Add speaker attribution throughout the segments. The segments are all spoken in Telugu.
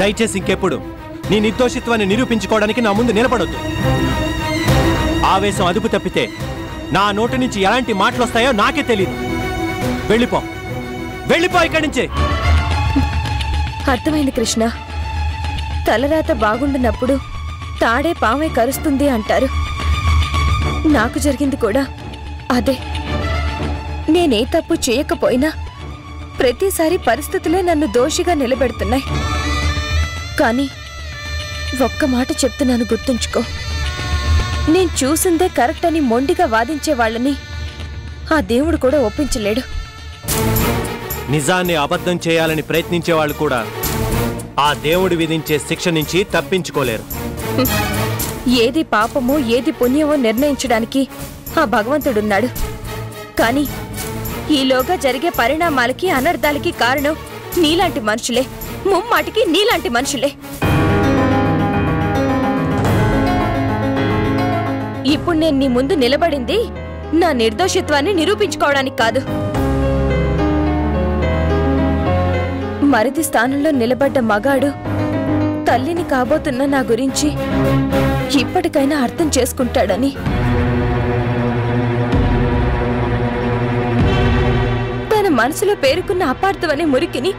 Speaker 1: దయచేసి ఇంకెప్పుడు నీ నిర్దోషిత్వాన్ని నిరూపించుకోవడానికి నా ముందు నిలబడొద్దు. ఆవేశం అదుపు తప్పితే నా నోటి నుంచి ఎలాంటి మాటలు వస్తాయో నాకే తెలియదు. వెళ్ళిపో, వెళ్ళిపో ఇక్కడి నుంచి.
Speaker 2: అర్థమైంది కృష్ణ. తలరాత బాగుండునప్పుడు తాడే పామే కరుస్తుంది అంటారు. నాకు జరిగింది కూడా అదే. నేనే తప్పు చేయకపోయినా ప్రతిసారి పరిస్థితులే నన్ను దోషిగా నిలబెడుతున్నాయి. కానీ ఒక్క మాట చెప్తున్నాను, గుర్తుంచుకో. నేను చూసిందే కరెక్ట్ అని మొండిగా వాదించే వాళ్ళని ఆ దేవుడు కూడా ఒప్పించలేడు.
Speaker 1: నిజాన్ని అబద్ధం చేయాలని ప్రయత్నించే వాళ్ళు కూడా ఆ దేవుడు విధించే శిక్ష నుంచి తప్పించుకోలేరు.
Speaker 2: ఏది పాపమో ఏది పుణ్యమో నిర్ణయించడానికి ఆ భగవంతుడున్నాడు. కానీ ఈలోగా జరిగే పరిణామాలకి అనర్థాలకి కారణం నీలాంటి మనుషులే, ముమ్మాటికి నీలాంటి మనుషులే. ఇప్పుడు నేను నీ ముందు నిలబడింది నా నిర్దోషిత్వాన్ని నిరూపించుకోవడానికి కాదు. మరిది స్థానంలో నిలబడ్డ మగాడు తల్లిని కాబోతున్న నా గురించి ఇప్పటికైనా అర్థం చేసుకుంటాడని, తన మనసులో పేరుకున్న అపార్థమనే మురికిని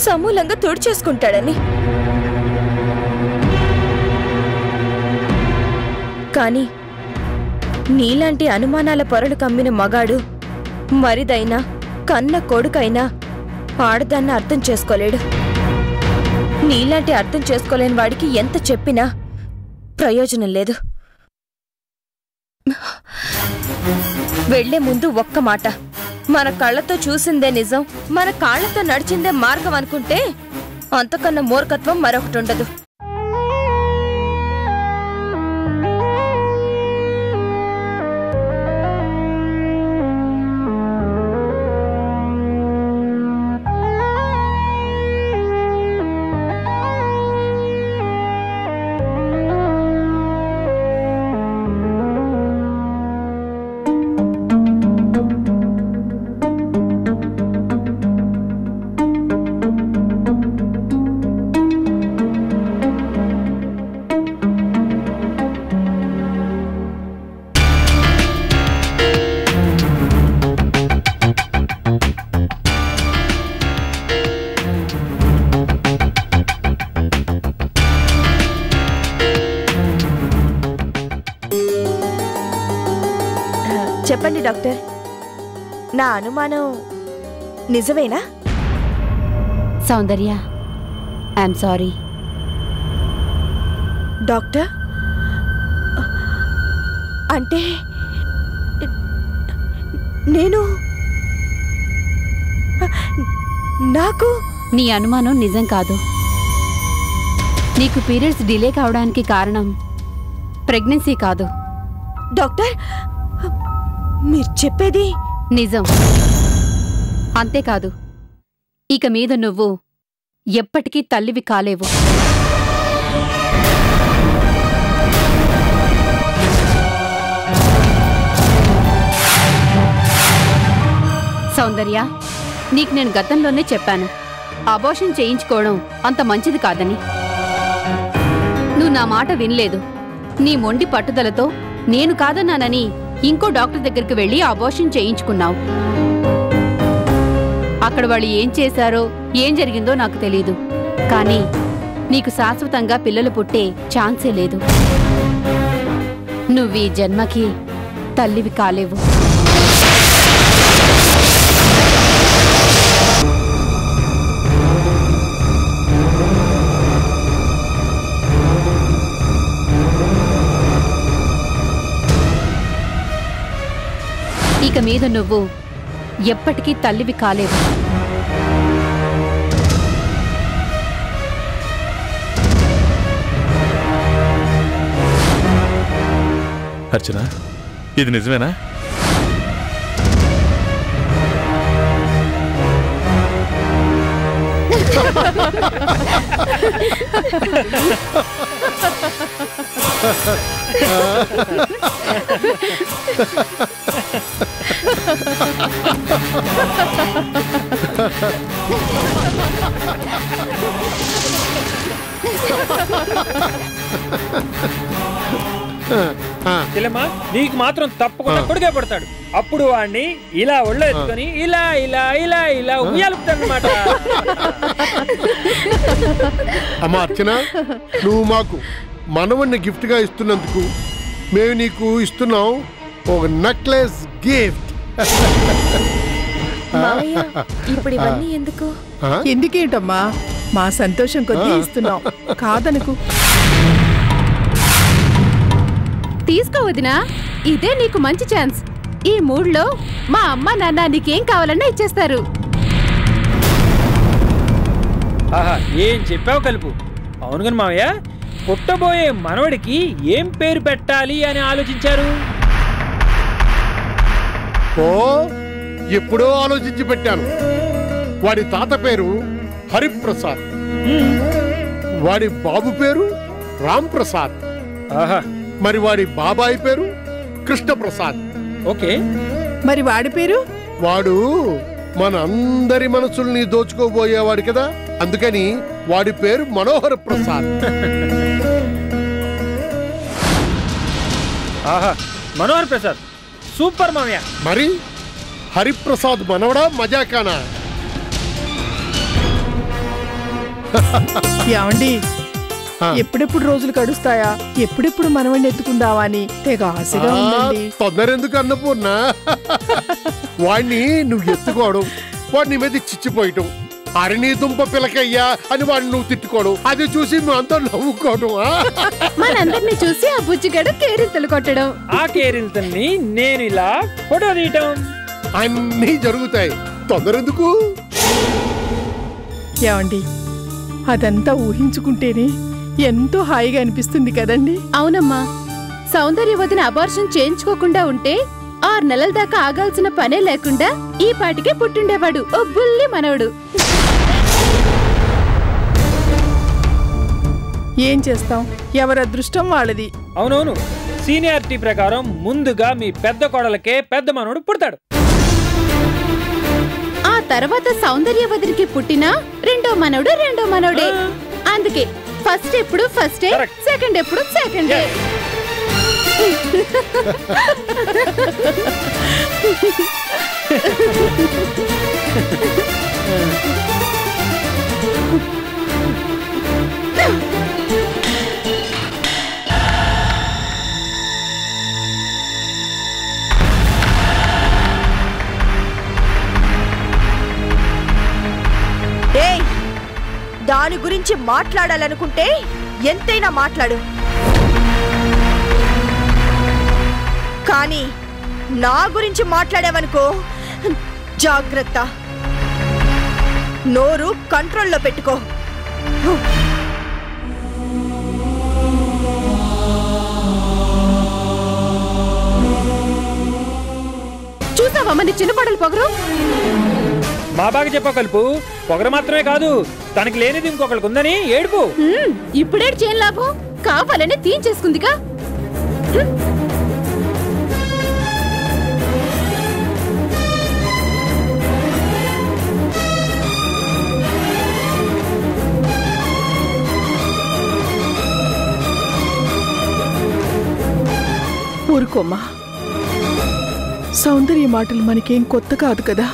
Speaker 2: సమూలంగా తుడిచేసుకుంటాడని. కానీ నీలాంటి అనుమానాల పొరలు కమ్మిన మగాడు మరిదైనా కన్న కొడుకైనా ఆడదాన్ని అర్థం చేసుకోలేడు. నీలాంటి అర్థం చేసుకోలేని వాడికి ఎంత చెప్పినా ప్రయోజనం లేదు. వెళ్లే ముందు ఒక్క మాట, మన కళ్ళతో చూసిందే నిజం, మన కాళ్లతో నడిచిందే మార్గం అనుకుంటే అంతకన్నా మూర్ఖత్వం మరొకటి ఉండదు. చెప్పండి డాక్టర్, నా అనుమానం నిజమేనా?
Speaker 3: సౌందర్య, ఐఎమ్ సారీ.
Speaker 2: డాక్టర్, అంటే నాకు
Speaker 3: నీ అనుమానం నిజం కాదు. నీకు పీరియడ్స్ డిలే కావడానికి కారణం ప్రెగ్నెన్సీ కాదు.
Speaker 2: డాక్టర్, మీరు చెప్పేది
Speaker 3: నిజం. అంతేకాదు, ఇక మీద నువ్వు ఎప్పటికీ తల్లివి కాలేవు. సౌందర్య, నీకు నేను గతంలోనే చెప్పాను, అబార్షన్ చేయించుకోవడం అంత మంచిది కాదని. నువ్వు నా మాట వినలేదు. నీ మొండి పట్టుదలతో నేను కాదన్నానని ఇంకో డాక్టర్ దగ్గరికి వెళ్ళి అబార్షన్ చేయించుకున్నావు. అక్కడ వాళ్ళు ఏం చేశారో ఏం జరిగిందో నాకు తెలీదు. కానీ నీకు శాశ్వతంగా పిల్లలు పుట్టే ఛాన్సే లేదు. నువ్వీ జన్మకి తల్లివి కాలేవు. ఇక మీద నువ్వు ఎప్పటికీ తల్లివి కాలేవు.
Speaker 4: అర్చన, ఇది నిజమేనా?
Speaker 5: చెల్లెమ్మా నీకు మాత్రం తప్పకుండా కొడుకే పడతాడు. అప్పుడు వాడిని ఇలా ఒళ్ళు ఎత్తుకొని ఇలా ఇలా ఇలా ఇలా ఉయ్యాలుపుతాడనమాట.
Speaker 6: అమ్మా అర్చన, నువ్వు మాకు మనవణ్ణి గిఫ్ట్ గా ఇస్తున్నందుకు మేము నీకు ఇస్తున్నాం ఒక నెక్లెస్ గిఫ్ట్.
Speaker 2: ఇప్పుడు ఇవన్నీ ఎందుకు?
Speaker 7: ఎందుకేంటమ్మా, మా సంతోషం కొద్దీ ఇస్తున్నాం, కాదనుకు.
Speaker 3: తీసుకో వదినా, ఇదే నీకు మంచి ఛాన్స్. ఈ మూడ్లో మా అమ్మ నాన్న నీకేం కావాలన్నా ఇచ్చేస్తారు.
Speaker 5: ఆహా, ఏం చెప్పావు కలుపు. అవును కానీ మావయ్య, పుట్టబోయే మనవడికి ఏం పేరు పెట్టాలి అని ఆలోచించారు?
Speaker 6: ఓ, ఎప్పుడో ఆలోచించి పెట్టాను. వాడి తాత పేరు హరిప్రసాద్, వాడి బాబు పేరు రామ్ ప్రసాద్, మరి వాడి బాబాయ్ పేరు కృష్ణప్రసాద్.
Speaker 5: ఓకే,
Speaker 7: మరి వాడి పేరు?
Speaker 6: వాడు మన అందరి మనసుల్ని దోచుకోబోయేవాడు కదా, అందుకని వాడి పేరు మనోహర ప్రసాద్.
Speaker 5: ఆహా, మనోహర్ ప్రసాద్ సూపర్ మామయ్య.
Speaker 6: మరి హరిప్రసాద్ మనవడా మజాకానా?
Speaker 7: ఏమండి, ఎప్పుడెప్పుడు రోజులు గడుస్తాయా, ఎప్పుడెప్పుడు మనవణ్ణి ఎత్తుకుందావా అని తెగ ఆశగా ఉందండి.
Speaker 6: తొందరెందుకు అన్నపూర్ణ? వాడిని నువ్వు ఎత్తుకోవడం, వాడిని మీద చిచ్చిపోయటం, అరణి దుంప పిలకయ్యా అని వాడిని నువ్వు తిట్టుకోవడం, అది చూసి నువ్వు అంతా నవ్వుకోవడం.
Speaker 3: మనందరినీ చూసి ఆ బుజ్జిగాడు కేరింతలు కొట్టడం,
Speaker 5: ఆ కేరింతల్ని నేను ఇలా ఫోటో తీయటం,
Speaker 6: అన్నీ జరుగుతాయి. తొందరెందుకు?
Speaker 7: ఏమండి, అదంతా ఊహించుకుంటేనే ఎంతో హాయిగా అనిపిస్తుంది కదండి.
Speaker 3: అవునమ్మా, సౌందర్య వదిన అబార్షన్ చేయించుకోకుండా ఉంటే 6 నెలల దాకా ఆగాల్సిన పనే లేకుండా ఈ పాటికే పుట్టుండేవాడు ఓ బుల్లి మనవడు.
Speaker 7: ఏం చేస్తాం, ఎవరి అదృష్టం వాళ్ళది.
Speaker 5: అవునవును, సీనియారిటీ ప్రకారం ముందుగా మీ పెద్ద కోడలకే పెద్ద మనవడు పుడతాడు.
Speaker 3: ఆ తర్వాత సౌందర్య వదినికి పుట్టిన రెండో మనవడే. అందుకే ఫస్ట్ ఎప్పుడు ఫస్టే, సెకండ్ ఎప్పుడు సెకండే.
Speaker 2: దాని గురించి మాట్లాడాలనుకుంటే ఎంతైనా మాట్లాడు, కానీ నా గురించి మాట్లాడావనుకో జాగ్రత్త, నోరు కంట్రోల్లో పెట్టుకో.
Speaker 3: చూసావా మన చిన్న పడలు పొగరు?
Speaker 5: మా బాగా చెప్పా కలుపు, పొగరు మాత్రమే కాదు, తనకి లేనిది ఇంకొకరికి ఉందని ఏడుపు.
Speaker 3: ఇప్పుడేడు చేయని లాభం, కావాలని తీయించేసుకుందిగా.
Speaker 7: ఊరుకోమ్మా, సౌందర్య మాటలు మనకేం కొత్త కాదు కదా.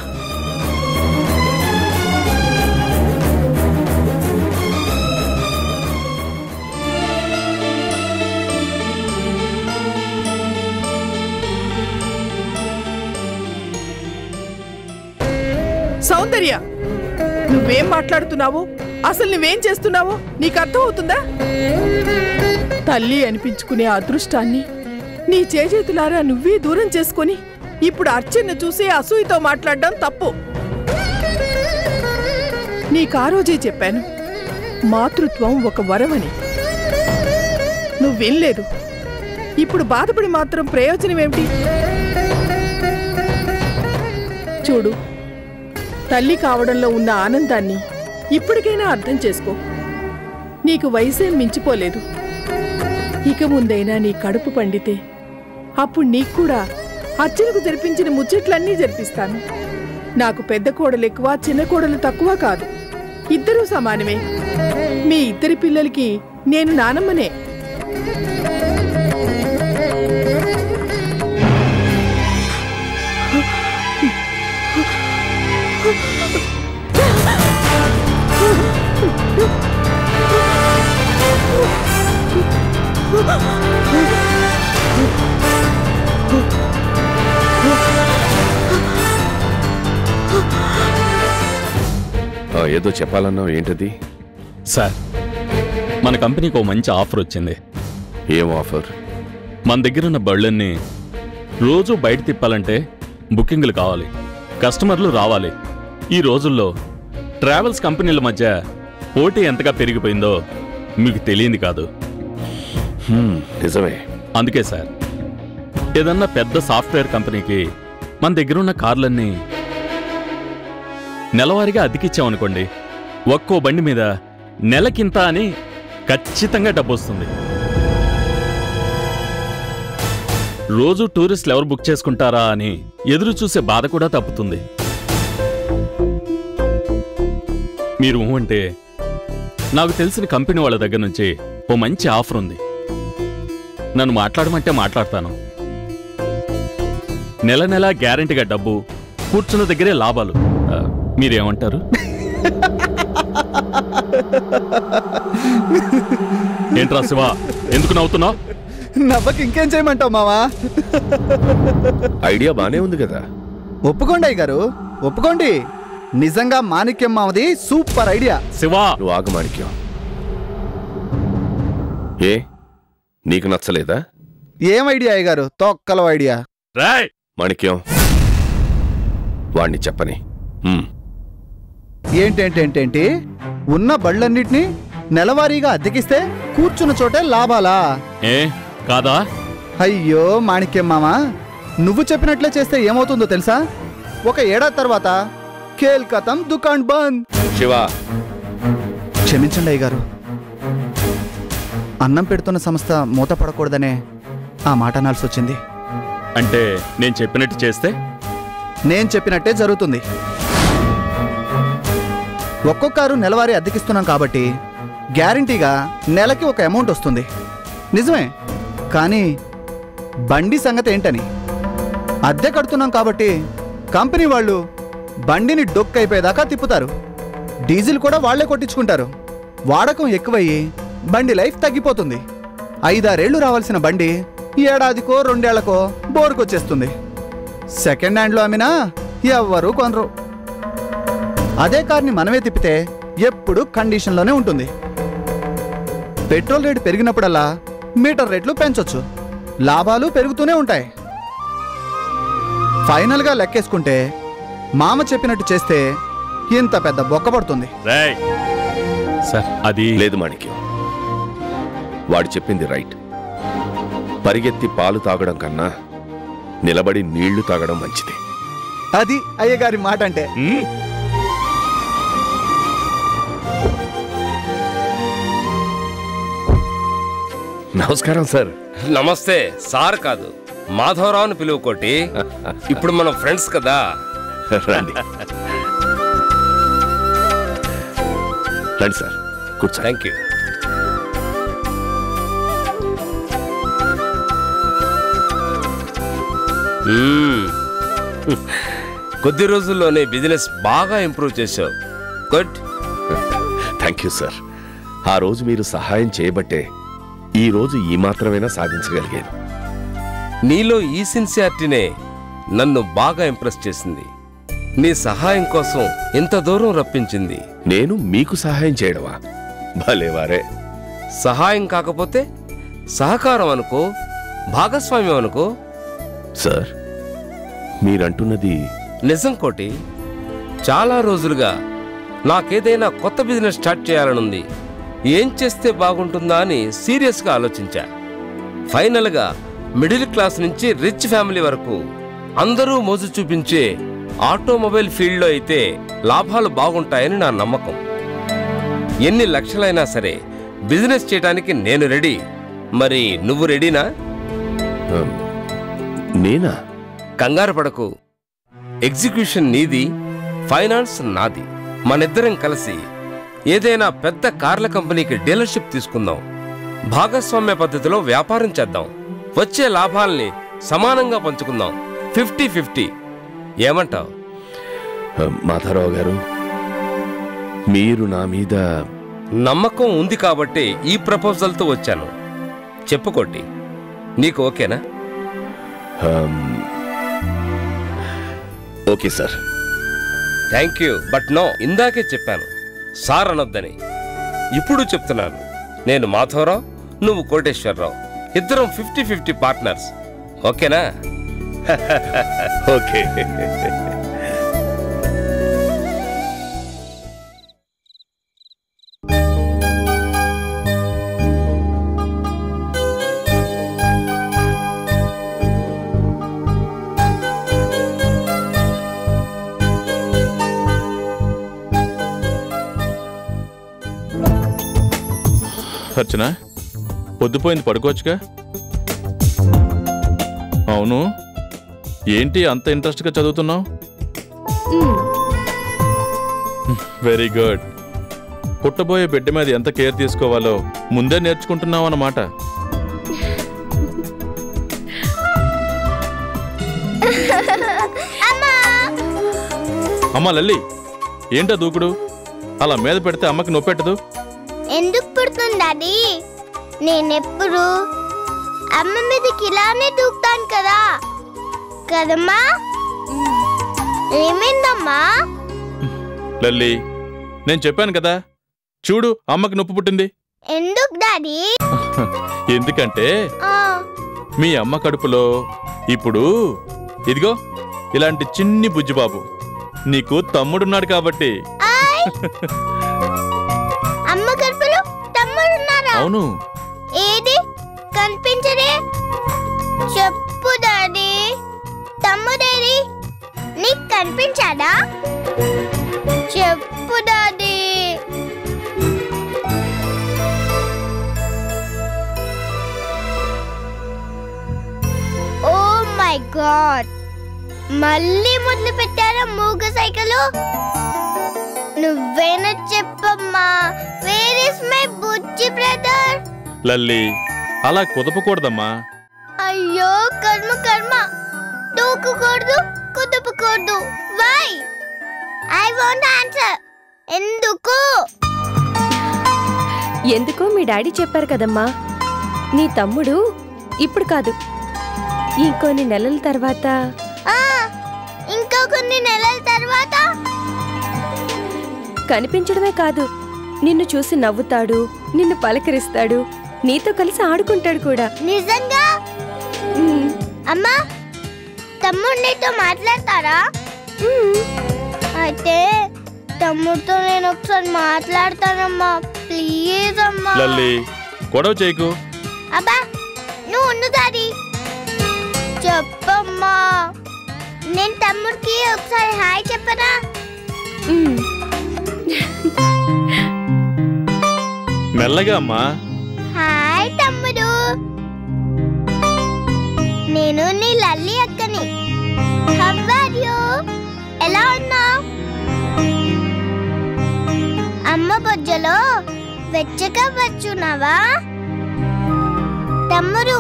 Speaker 7: సౌందర్య, నువ్వేం మాట్లాడుతున్నావు? అసలు నువ్వేం చేస్తున్నావో నీకు అర్థం అవుతుందా? తల్లి అనిపించుకునే అదృష్టాన్ని నీ చేతులారా నువ్వే దూరం చేసుకొని ఇప్పుడు అర్చన చూసి అసూయతో మాట్లాడడం తప్పు. నీకు ఆ రోజే చెప్పాను, మాతృత్వం ఒక వరమని. నువ్వు వినలేదు. ఇప్పుడు బాధపడి మాత్రం ప్రయోజనం ఏమిటి? చూడు, తల్లి కావడంలో ఉన్న ఆనందాన్ని ఇప్పటికైనా అర్థం చేసుకో. నీకు వయసేం మించిపోలేదు. ఇక ముందైనా నీ కడుపు పండితే అప్పుడు నీకు కూడా అర్చనకు జరిపించిన ముచ్చట్లన్నీ జరిపిస్తాను. నాకు పెద్ద కోడలు ఎక్కువ, చిన్న కోడలు తక్కువ కాదు, ఇద్దరూ సమానమే. మీ ఇద్దరి పిల్లలకి నేను నానమ్మనే.
Speaker 8: ఏదో చెప్పాలన్నావు, ఏంటది?
Speaker 4: సార్, మన కంపెనీకి ఓ మంచి ఆఫర్ వచ్చింది.
Speaker 8: ఏం ఆఫర్?
Speaker 4: మన దగ్గరున్న బళ్ళన్నీ రోజు బయట తిప్పాలంటే బుకింగ్లు కావాలి, కస్టమర్లు రావాలి. ఈ రోజుల్లో ట్రావెల్స్ కంపెనీల మధ్య పోటీ ఎంతగా పెరిగిపోయిందో మీకు తెలియంది కాదు.
Speaker 8: నిజమే.
Speaker 4: అందుకే సార్, ఏదన్నా పెద్ద సాఫ్ట్వేర్ కంపెనీకి మన దగ్గరున్న కార్లన్నీ నెలవారీగా అద్దెకిచ్చామనుకోండి, ఒక్కో బండి మీద నెలకింత అని ఖచ్చితంగా డబ్బు వస్తుంది. రోజు టూరిస్టులు ఎవరు బుక్ చేసుకుంటారా అని ఎదురు చూసే బాధ కూడా తప్పుతుంది. మీరు అంటే నాకు తెలిసిన కంపెనీ వాళ్ళ దగ్గర నుంచి ఓ మంచి ఆఫర్ ఉంది. నన్ను మాట్లాడమంటే మాట్లాడతాను. నెల నెలా గ్యారెంటీగా డబ్బు, కూర్చున్న దగ్గరే లాభాలు. మీరేమంటారు? ఏంట్రా శివ, ఎందుకు నవ్వుతున్నావు?
Speaker 9: నవ్వకి ఇంకేం చేయమంటావు మావా?
Speaker 8: ఐడియా బానే ఉంది కదా.
Speaker 9: ఒప్పుకోండి అయ్య గారు, ఒప్పుకోండి. నిజంగా మాణిక్యం మావది సూపర్ ఐడియా.
Speaker 4: శివా,
Speaker 8: నువ్వు ఆగు మాణిక్యం. ఏ, నీకు నచ్చలేదా?
Speaker 9: ఏం ఐడియా అయ్య గారు? తొక్కల ఐడియా.
Speaker 4: రాయ్
Speaker 8: మాణిక్యం, వాణ్ణి చెప్పని.
Speaker 9: ఏంటేంటేంటేంటి? ఉన్న బళ్ళన్నిటినీ నెలవారీగా అద్దెకిస్తే కూర్చున్న చోటే లాభాలా?
Speaker 4: ఏ కాదా?
Speaker 9: అయ్యో మాణిక్యం మామ, నువ్వు చెప్పినట్లే చేస్తే ఏమవుతుందో తెలుసా? ఒక ఏడాది తర్వాత ఖేల్ ఖతం, దుకాన్ బంద్.
Speaker 8: శివ,
Speaker 9: క్షమించండి అయ్య గారు. అన్నం పెడుతున్న సంస్థ మూతపడకూడదనే ఆ మాట అనాల్సి వచ్చింది.
Speaker 4: అంటే నేను చెప్పినట్టు చేస్తే?
Speaker 9: నేను చెప్పినట్టే జరుగుతుంది. ఒక్కొక్కరు నెలవారీ అద్దెకిస్తున్నాం కాబట్టి గ్యారంటీగా నెలకి ఒక అమౌంట్ వస్తుంది. నిజమే, కానీ బండి సంగతి ఏంటని? అద్దె కడుతున్నాం కాబట్టి కంపెనీ వాళ్ళు బండిని డొక్కైపోయేదాకా తిప్పుతారు. డీజిల్ కూడా వాళ్లే కొట్టించుకుంటారు. వాడకం ఎక్కువయ్యి బండి లైఫ్ తగ్గిపోతుంది. 5-6 ఏళ్లు రావాల్సిన బండి ఏడాదికో 2 ఏళ్లకో బోరుకొచ్చేస్తుంది. సెకండ్ హ్యాండ్లో అమ్మినా ఎవ్వరూ కొనరు. అదే కార్ని మనమే తిప్పితే ఎప్పుడు కండిషన్లోనే ఉంటుంది. పెట్రోల్ రేటు పెరిగినప్పుడల్లా మీటర్ రేట్లు పెంచొచ్చు. లాభాలు పెరుగుతూనే ఉంటాయి. ఫైనల్గా లెక్కేసుకుంటే మామ చెప్పినట్టు చేస్తే ఇంత పెద్ద బొక్క పడుతుంది.
Speaker 4: సార్, అది
Speaker 8: లేదు మాణిక్యం, వాడు చెప్పింది రైట్. పరిగెత్తి పాలు తాగడం కన్నా నిలబడి నీళ్లు తాగడం మంచిది.
Speaker 9: అది అయ్యగారి మాట అంటే.
Speaker 8: నమస్కారం సార్.
Speaker 10: నమస్తే సార్ కాదు, మాధవరావుని పిలువు కోటి. ఇప్పుడు మనం ఫ్రెండ్స్ కదా.
Speaker 8: రండి రండి సార్, కూర్చో.
Speaker 10: Thank you. కొద్ది రోజుల్లోనే బిజినెస్ బాగా ఇంప్రూవ్ చేశావు. గుడ్.
Speaker 8: Thank you sir. ఆ రోజు మీరు సహాయం చేయబట్టే ఈ రోజు ఈ మాత్రమైనా సాధించగలిగాను.
Speaker 10: నీలో ఈ సిన్సియారిటీనే నన్ను బాగా ఇంప్రెస్ చేసింది. నీ సహాయం కోసం ఇంత దూరం రప్పించింది.
Speaker 8: నేను మీకు సహాయం చేయడమా? భలేవారే.
Speaker 10: సహాయం కాకపోతే సహకారం అనుకో, భాగస్వామ్యం అనుకో.
Speaker 8: సార్, మీరంటున్నది
Speaker 10: నిజం కోటి. చాలా రోజులుగా నాకేదైనా కొత్త బిజినెస్ స్టార్ట్ చేయాలనుంది. ఏం చేస్తే బాగుంటుందా అని సీరియస్గా ఆలోచించా. ఫైనల్గా మిడిల్ క్లాస్ నుంచి రిచ్ ఫ్యామిలీ వరకు అందరూ మోజు చూపించే ఆటోమొబైల్ ఫీల్డ్లో అయితే లాభాలు బాగుంటాయని నా నమ్మకం. ఎన్ని లక్షలైనా సరే బిజినెస్ చేయడానికి నేను రెడీ. మరి నువ్వు రెడీనా?
Speaker 8: నేనా?
Speaker 10: కంగారు పడకు. ఎగ్జిక్యూషన్ నీది, ఫైనాన్స్ నాది. మనిద్దరం కలిసి ఏదైనా పెద్ద కార్ల కంపెనీకి డీలర్షిప్ తీసుకుందాం. భాగస్వామ్య పద్ధతిలో వ్యాపారం చేద్దాం. వచ్చే లాభాల్ని సమానంగా పంచుకుందాం. 50-50 ఏమంటావు?
Speaker 8: మాధవరావు గారు, మీరు నా మీద
Speaker 10: నమ్మకం ఉంది కాబట్టి ఈ ప్రపోజల్తో వచ్చాను. చెప్పుకోటి, నీకు ఓకేనా?
Speaker 8: Okay sir.
Speaker 10: Thank you. But no, ఇందాకే చెప్పాను సార్ అనొద్దని. ఇప్పుడు చెప్తున్నాను, నేను మాధవరావు, నువ్వు కోటేశ్వరరావు, ఇద్దరం 50-50 పార్ట్నర్స్. ఓకేనా?
Speaker 8: ఓకే.
Speaker 4: అర్చన, పొద్దుపోయింది, పడుకోవచ్చుగా. అవును, ఏంటి అంత ఇంట్రెస్ట్గా చదువుతున్నావు? Very good. పుట్టబోయే బిడ్డ మీద ఎంత కేర్ తీసుకోవాలో ముందే నేర్చుకుంటున్నావు అన్నమాట. అమ్మా లల్లి, ఏంటా దూకుడు? అలా మీద పెడితే అమ్మకి నొప్పెట్టదు.
Speaker 11: ఎందుకు పుడుతుంది డాడీ? నేనెప్పుడు అమ్మ మీదకి ఇలానే దూకుతాను కదా కదమ్మా. ఏమైందమ్మా?
Speaker 4: లల్లి, నేను చెప్పాను కదా, చూడు అమ్మకి నొప్పి పుట్టింది.
Speaker 11: ఎందుకు డాడీ?
Speaker 4: ఎందుకంటే మీ అమ్మ కడుపులో ఇప్పుడు ఇదిగో ఇలాంటి చిన్ని బుజ్జిబాబు నీకు తమ్ముడున్నాడు కాబట్టి.
Speaker 11: అమ్మ కడుపులో తమ్ముడున్నారా?
Speaker 4: అవును.
Speaker 11: ఏది కనిపించదే? చెప్పు డాడీ, తమ్ముడేది? నీకు కనిపించాడా? చెప్పు డాడీ. ఓ మై గాడ్, మళ్ళీ మొదలు పెట్టారా మూగ సైకిలు? నువ్వేనా చెప్పమ్మా. Where is my Bujji brother?
Speaker 4: Lalli, అలా కుదపకూడదమ్మా.
Speaker 11: అయ్యో కర్మ కర్మ, దూకకూడదు, కుదపకూడదు. వై? I want answer. ఎందుకు?
Speaker 2: ఎందుకో మీ డాడీ చెప్పారు కదమ్మా. నీ తమ్ముడు ఇప్పుడు కాదు, ఇంకొన్ని నెలల తర్వాత.
Speaker 11: ఇంకా కొన్ని నెలల తర్వాత
Speaker 2: కనిపించడమే కాదు, నిన్ను చూసి నవ్వుతాడు, నిన్ను పలకరిస్తాడు, నీతో కలిసి ఆడుకుంటాడు కూడా.
Speaker 11: నిజంగా? అమ్మా, తమ్ముడు నీతో మాట్లాడతారా? అయితే తమ్ముడితో నేను ఒకసారి మాట్లాడతానమ్మా, ప్లీజ్ అమ్మా.
Speaker 4: లల్లి, గొడవ చేయకు.
Speaker 11: అబ్బా నువ్వు ఉండు డాడీ. చెప్పమ్మా, నేను తమ్ముడికి ఒకసారి హాయ్ చెప్పనా?
Speaker 4: మెల్లగా అమ్మా.
Speaker 11: హాయ్ తమ్ముడు, నేను నీ లల్లి అక్కని. How are you? ఎలా ఉన్నావు? అమ్మ బొజ్జలో వెచ్చగా వచ్చున్నావా? తమ్ముడు,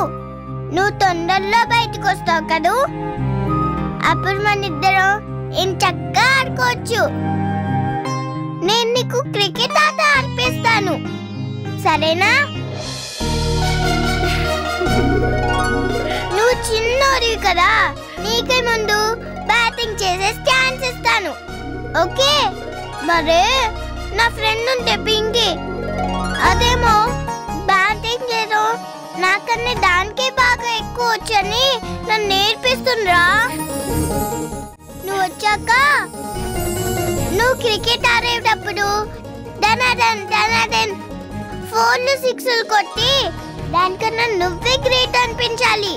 Speaker 11: నువ్వు తొందరలో బయటకు వస్తావు కదూ, అప్పుడు మన ఇద్దరం చక్కగా ఆడుకోవచ్చు. నేను నీకు క్రికెట్ ఆట ఆడిపిస్తాను, సరేనా? నువ్వు చిన్నోడివి కదా, నీకే ముందు బ్యాటింగ్ చేసే ఛాన్స్ ఇస్తాను, ఓకే? మరే నా ఫ్రెండ్ ఉంటే పింకీ, అదేమో బ్యాటింగ్ చేయడం నాకన్నా దానికే బాగా ఎక్కువ వచ్చని నన్ను నేర్పిస్తుండ్రా. నువ్వు వచ్చాక నువ్వు క్రికెట్ ఆడేటప్పుడు ధనాధన్ ధనాధన్ 4 6లు కొట్టి దానికన్నా నువ్వే గ్రేట్ అనిపించాలి.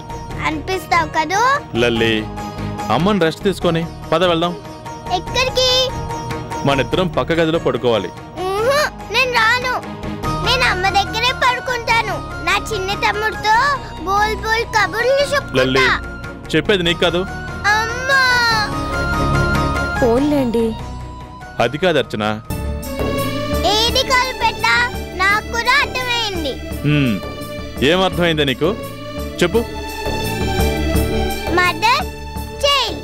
Speaker 11: అనిపిస్తావు కదూ?
Speaker 4: లల్లి, అమ్మని రెస్ట్ తీసుకొని పద వెళ్దాం.
Speaker 11: ఎక్కడికి?
Speaker 4: మన ఇద్దరం పక్క గదిలో పడుకోవాలి.
Speaker 11: నేను రాను, నేను అమ్మ దగ్గరే పడుకుంటాను. నా చిన్న తమ్ముడితో బోల్ బోల్ కబుర్లు
Speaker 4: లల్లి,
Speaker 11: చెప్పుకుంటా.
Speaker 4: చెప్పేది నీకు కాదు.
Speaker 11: అమ్మా
Speaker 2: ఫోన్లేండి.
Speaker 4: అది కాదు అర్చన.
Speaker 11: ఏది కాదు పెట్టా, నాకు కూడా అర్థమైంది.
Speaker 12: ఏమర్థమైందా నీకు? చెప్పు.
Speaker 11: మదర్ చైల్డ్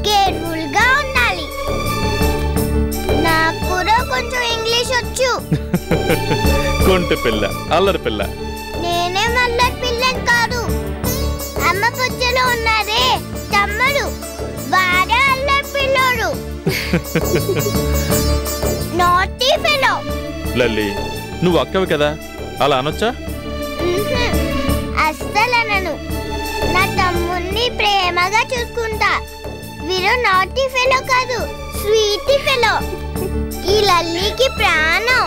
Speaker 11: కేర్ఫుల్ గా ఉండాలి. నాకు కూడా కొంచెం ఇంగ్లీష్ వచ్చు.
Speaker 12: కొంటె పిల్ల, అల్లరి పిల్ల.
Speaker 11: నేనే మల్లర్ పిల్లని కాదు. అమ్మ పొచ్చలో ఉన్నారే తమ్ముడు, వాడే అల్లరి పిల్లోడు. Naughty fellow.
Speaker 12: లల్లి, నువ్వు అక్కవి కదా, అలా అనొచ్చా?
Speaker 11: అస్సలనను. నా తమ్ముణ్ణి ప్రేమగా చూసుకుంటా. వీరు నాటీ ఫెలో కాదు, స్వీటీ ఫెలో. ఈ లల్లీకి ప్రాణం.